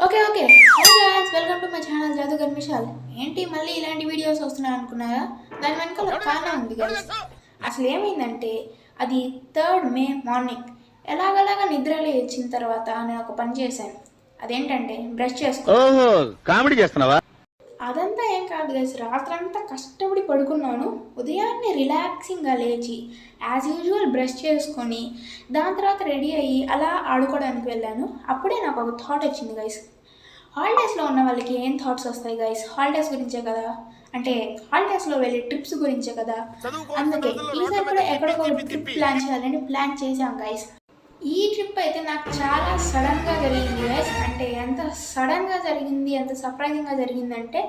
Okay okay hi guys, welcome to my channel Jadugar Mishal. ఏంటి మళ్ళీ ఇలాంటి వీడియోస్ వస్తున్నాయి అనుకున్నారా? దాని వెనకాల ఒక కారణం ఉంది గైస్. అసలు ఏమైందంటే అది 3rd మే మార్నింగ్ ఎలాగలాగా నిద్రలో వచ్చిన తర్వాత నేను ఒక పని చేశాను. అదేంటంటే బ్రష్ చేసుకున్నాను. అదంతా ఏం కాదు గైస్, రాత్రంతా కష్టపడి పడుకున్నాను. ఉదయాన్నే రిలాక్సింగ్గా లేచి యాజ్ యూజువల్ బ్రష్ చేసుకొని దాని తర్వాత రెడీ అయ్యి అలా ఆడుకోవడానికి వెళ్ళాను. అప్పుడే నాకు ఒక థాట్ వచ్చింది గైస్. హాలిడేస్లో ఉన్న వాళ్ళకి ఏం థాట్స్ వస్తాయి గైస్? హాలిడేస్ గురించే కదా, అంటే హాలిడేస్లో వెళ్ళే ట్రిప్స్ గురించే కదా. అందుకే ఈసారి కూడా ఎక్కడికో ట్రిప్ ప్లాన్ చేయాలని ప్లాన్ చేశాం గైస్. ఈ ట్రిప్ అయితే నాకు చాలా సడన్గా జరిగింది గైస్. అంటే ఎంత సడన్గా జరిగింది, ఎంత సర్ప్రైజింగ్గా జరిగిందంటే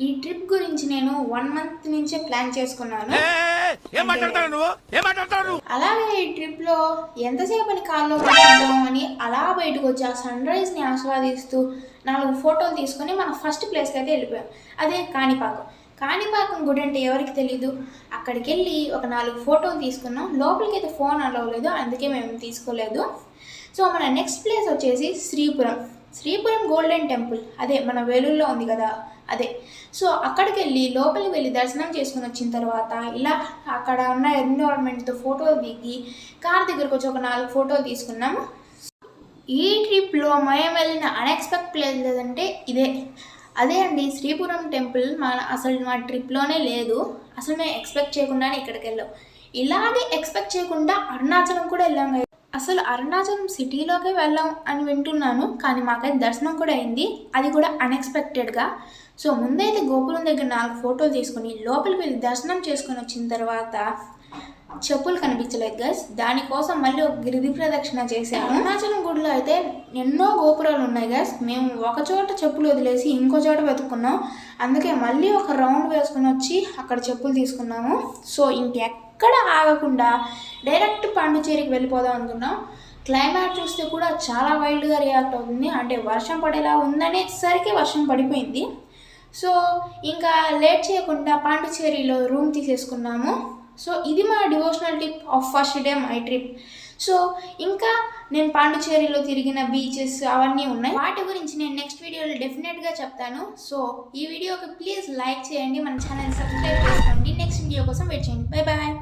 ఈ ట్రిప్ గురించి నేను 1 month నుంచే ప్లాన్ చేసుకున్నాను. అలాగే ఈ ట్రిప్లో ఎంతసేపు అని కార్లో కూర్చుంటామని అలా బయటకు వచ్చి ఆ సన్ రైజ్ని ఆస్వాదిస్తూ 4 ఫోటోలు తీసుకొని మన ఫస్ట్ ప్లేస్కి అయితే వెళ్ళిపోయాం. అదే కాణిపాకం గుడి అంటే ఎవరికి తెలీదు. అక్కడికి వెళ్ళి ఒక 4 ఫోటోలు తీసుకున్నాం. లోపలికి అయితే ఫోన్ అలవ్ లేదు, అందుకే మేము తీసుకోలేదు. సో మన నెక్స్ట్ ప్లేస్ వచ్చేసి శ్రీపురం గోల్డెన్ టెంపుల్, అదే మన వేలూరులో ఉంది కదా అదే. సో అక్కడికి వెళ్ళి లోపలికి వెళ్ళి దర్శనం చేసుకుని వచ్చిన తర్వాత ఇలా అక్కడ ఉన్న ఎన్విరాన్మెంట్తో ఫోటోలు దిగి కార్ దగ్గరకు వచ్చి ఒక 4 ఫోటోలు తీసుకున్నాము. ఈ ట్రిప్లో మేము వెళ్ళిన అన్ఎక్స్పెక్ట్ ప్లేస్ లేదంటే అదే అండి, శ్రీపురం టెంపుల్. అసలు మా ట్రిప్లోనే లేదు. అసలు మేము ఎక్స్పెక్ట్ చేయకుండానే ఇక్కడికి వెళ్ళాం. ఇలాగే ఎక్స్పెక్ట్ చేయకుండా అరుణాచలం కూడా వెళ్ళాం. అసలు అరుణాచలం సిటీలోకే వెళ్ళాం అని వింటున్నాను, కానీ మాకైతే దర్శనం కూడా అయింది, అది కూడా అన్ఎక్స్పెక్టెడ్గా. సో ముందైతే గోపురం దగ్గర 4 ఫోటోలు తీసుకుని లోపలికి వెళ్ళి దర్శనం చేసుకొని వచ్చిన తర్వాత చెప్పులు కనిపించలేదు గైస్. దానికోసం మళ్ళీ ఒక గిరి ప్రదక్షిణ చేశాము. అరుణాచలం గుడిలో అయితే ఎన్నో గోపురాలు ఉన్నాయి గైస్. మేము ఒక చోట చెప్పులు వదిలేసి ఇంకో చోట వెతుక్కున్నాం. అందుకే మళ్ళీ ఒక రౌండ్ వేసుకుని వచ్చి అక్కడ చెప్పులు తీసుకున్నాము. సో ఇంకెక్కడ ఆగకుండా డైరెక్ట్ పాండిచేరికి వెళ్ళిపోదాం అనుకున్నాం. క్లైమేట్ చూస్తే కూడా చాలా వైల్డ్గా రియాక్ట్ అవుతుంది. అంటే వర్షం పడేలా ఉందనేసరికి వర్షం పడిపోయింది. సో ఇంకా లేట్ చేయకుండా పాండిచేరిలో రూమ్ తీసేసుకున్నాము. సో ఇది మా devotional tip of first day my trip. So ఇంకా నేను పాండిచేరిలో తిరిగిన బీచెస్ అవన్నీ ఉన్నాయి, వాటి గురించి నేను నెక్స్ట్ వీడియోలో డెఫినెట్గా చెప్తాను. సో ఈ వీడియోకి ప్లీజ్ లైక్ చేయండి, మన ఛానల్ సబ్స్క్రైబ్ చేసుకోండి. నెక్స్ట్ వీడియో కోసం వెయిట్ చేయండి. Bye bye.